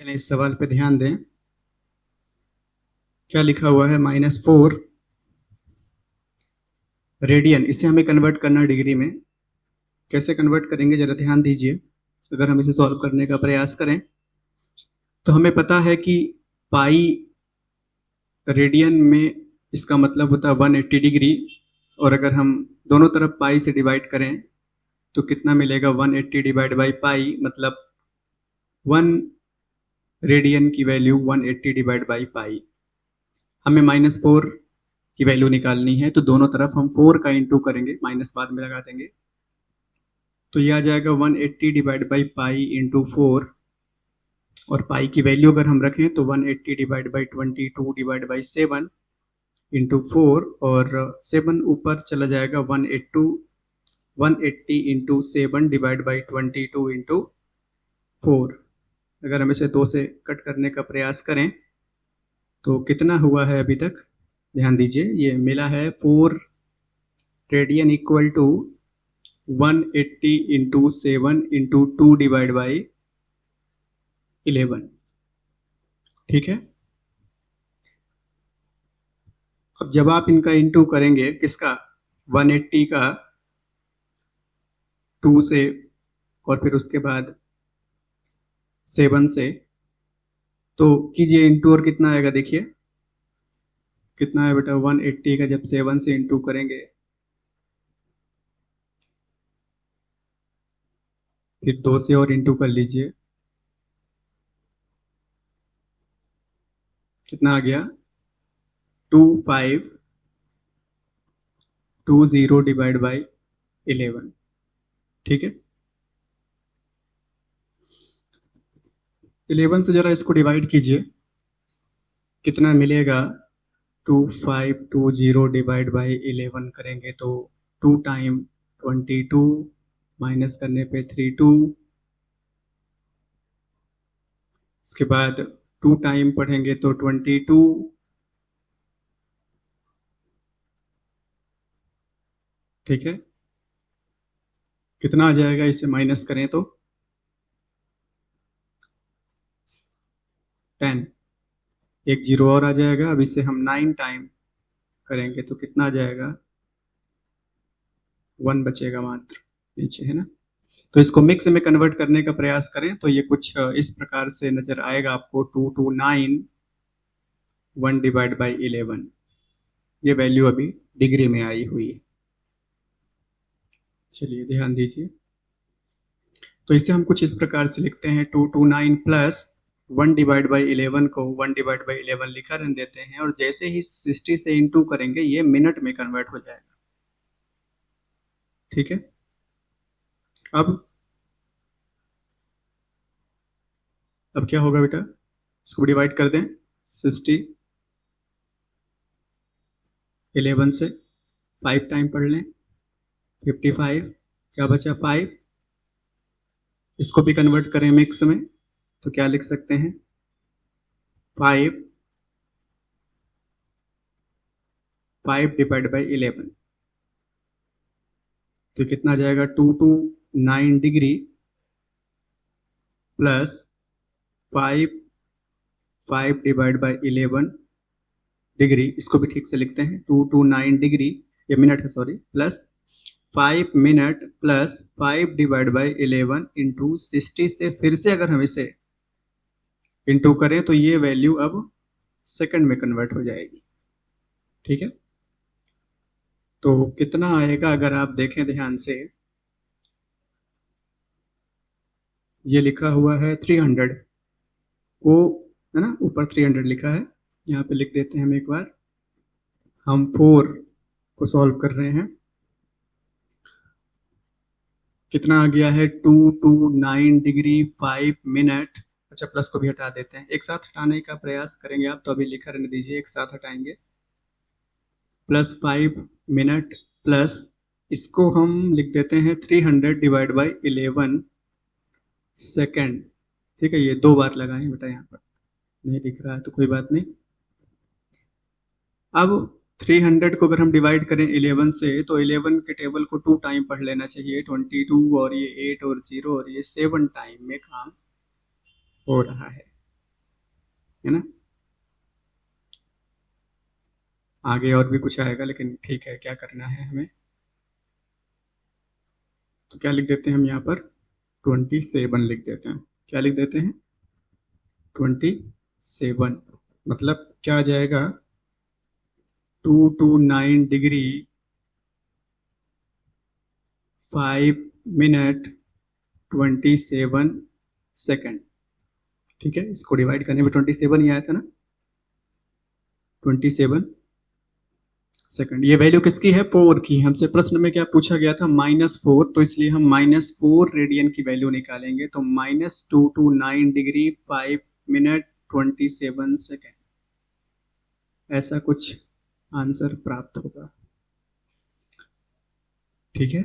चलें इस सवाल पे ध्यान दें। क्या लिखा हुआ है -4 रेडियन, इसे हमें कन्वर्ट करना है डिग्री में। कैसे कन्वर्ट करेंगे जरा ध्यान दीजिए। अगर हम इसे सॉल्व करने का प्रयास करें तो हमें पता है कि पाई रेडियन में इसका मतलब होता है 180 डिग्री, और अगर हम दोनों तरफ पाई से डिवाइड करें तो कितना मिलेगा, 180 डिवाइड बाई पाई, मतलब 1 रेडियन की वैल्यू 180 डिवाइड बाई पाई। हमें -4 की वैल्यू निकालनी है, तो दोनों तरफ हम 4 का इंटू करेंगे, माइनस बाद में लगा देंगे, तो ये आ जाएगा 180 डिवाइड बाई पाई इंटू 4, और पाई की वैल्यू अगर हम रखें तो 180 divide by 22 divide by 7 into 4, और 7 ऊपर चला जाएगा, 180 इंटू 7 डिवाइड बाई 22 इंटू 4। अगर हम इसे 2 से कट करने का प्रयास करें तो कितना हुआ है अभी तक, ध्यान दीजिए। ये मिला है 4 radian equal to 180 into 7 into 2 divide by 11। ठीक है। अब जब आप इनका इंटू करेंगे, किसका, 180 का 2 से, और फिर उसके बाद 7 से, तो कीजिए इंटू, और कितना आएगा देखिए, कितना है बेटा, 180 का जब 7 से इंटू करेंगे, फिर 2 से और इंटू कर लीजिए, कितना आ गया, 2520 डिवाइड बाई 11। ठीक है। 11 से जरा इसको डिवाइड कीजिए, कितना मिलेगा, 2520 डिवाइड बाई 11 करेंगे तो 2 टाइम 22, माइनस करने पे 32, उसके बाद 2 टाइम पढ़ेंगे तो 22, ठीक है। कितना आ जाएगा, इसे माइनस करें तो 10, एक जीरो और आ जाएगा। अब इसे हम 9 टाइम करेंगे तो कितना आ जाएगा, 1 बचेगा मात्र नीचे, है ना। तो इसको मिक्स में कन्वर्ट करने का प्रयास करें तो ये कुछ इस प्रकार से नजर आएगा आपको, 229 1 डिवाइड बाई 11। ये वैल्यू अभी डिग्री में आई हुई है। चलिए ध्यान दीजिए। तो इसे हम कुछ इस प्रकार से लिखते हैं, 229 प्लस 1 डिवाइड बाई 11 को 1 डिवाइड बाई 11 लिखा रहने देते हैं, और जैसे ही 60 से इंटू करेंगे ये मिनट में कन्वर्ट हो जाएगा। ठीक है। अब क्या होगा बेटा, इसको डिवाइड कर दें, 60 11 से, 5 टाइम पढ़ लें, 55, क्या बचा 5, इसको भी कन्वर्ट करें मिक्स में तो क्या लिख सकते हैं, 5 डिवाइड बाई 11, तो कितना आ जाएगा, 229 degree plus 5 divide by 11 degree, इसको भी ठीक से लिखते हैं, 229 डिग्री, ये मिनट है sorry, plus 5 minute plus 5 divide by 11 into 60 से फिर से अगर हम इसे इंटू करें तो ये वैल्यू अब सेकंड में कन्वर्ट हो जाएगी। ठीक है। तो कितना आएगा अगर आप देखें ध्यान से, ये लिखा हुआ है 300, वो है ना, ऊपर 300 लिखा है, यहाँ पे लिख देते हैं हम एक बार। हम 4 को सॉल्व कर रहे हैं, कितना आ गया है, 229 डिग्री 5 मिनट, अच्छा प्लस को भी हटा देते हैं, एक साथ हटाने का प्रयास करेंगे आप, तो अभी लिखा रहने दीजिए, एक साथ हटाएंगे, प्लस 5 मिनट प्लस, इसको हम लिख देते हैं 300 डिवाइड बाई 11 सेकेंड। ठीक है, ये 2 बार लगाएं बेटा, यहाँ पर नहीं दिख रहा है तो कोई बात नहीं। अब 300 को अगर हम डिवाइड करें 11 से, तो 11 के टेबल को 2 टाइम पढ़ लेना चाहिए, 22, और ये 8 और 0 और ये 7 टाइम में काम हो रहा है। है ना। आगे और भी कुछ आएगा, लेकिन ठीक है, क्या करना है हमें। तो क्या लिख देते हैं हम यहाँ पर, 27 लिख देते हैं। क्या लिख देते हैं, 27। मतलब क्या आ जाएगा, 229 डिग्री 5 मिनट 27 सेकेंड। ठीक है, इसको डिवाइड करने में 27 ही आया था ना, 27 सेकेंड। ये वैल्यू किसकी है, 4 की। हमसे प्रश्न में क्या पूछा गया था, -4, तो इसलिए हम -4 रेडियन की वैल्यू निकालेंगे। तो -229 डिग्री 5 मिनट 27 सेकेंड, ऐसा कुछ आंसर प्राप्त होगा। ठीक है।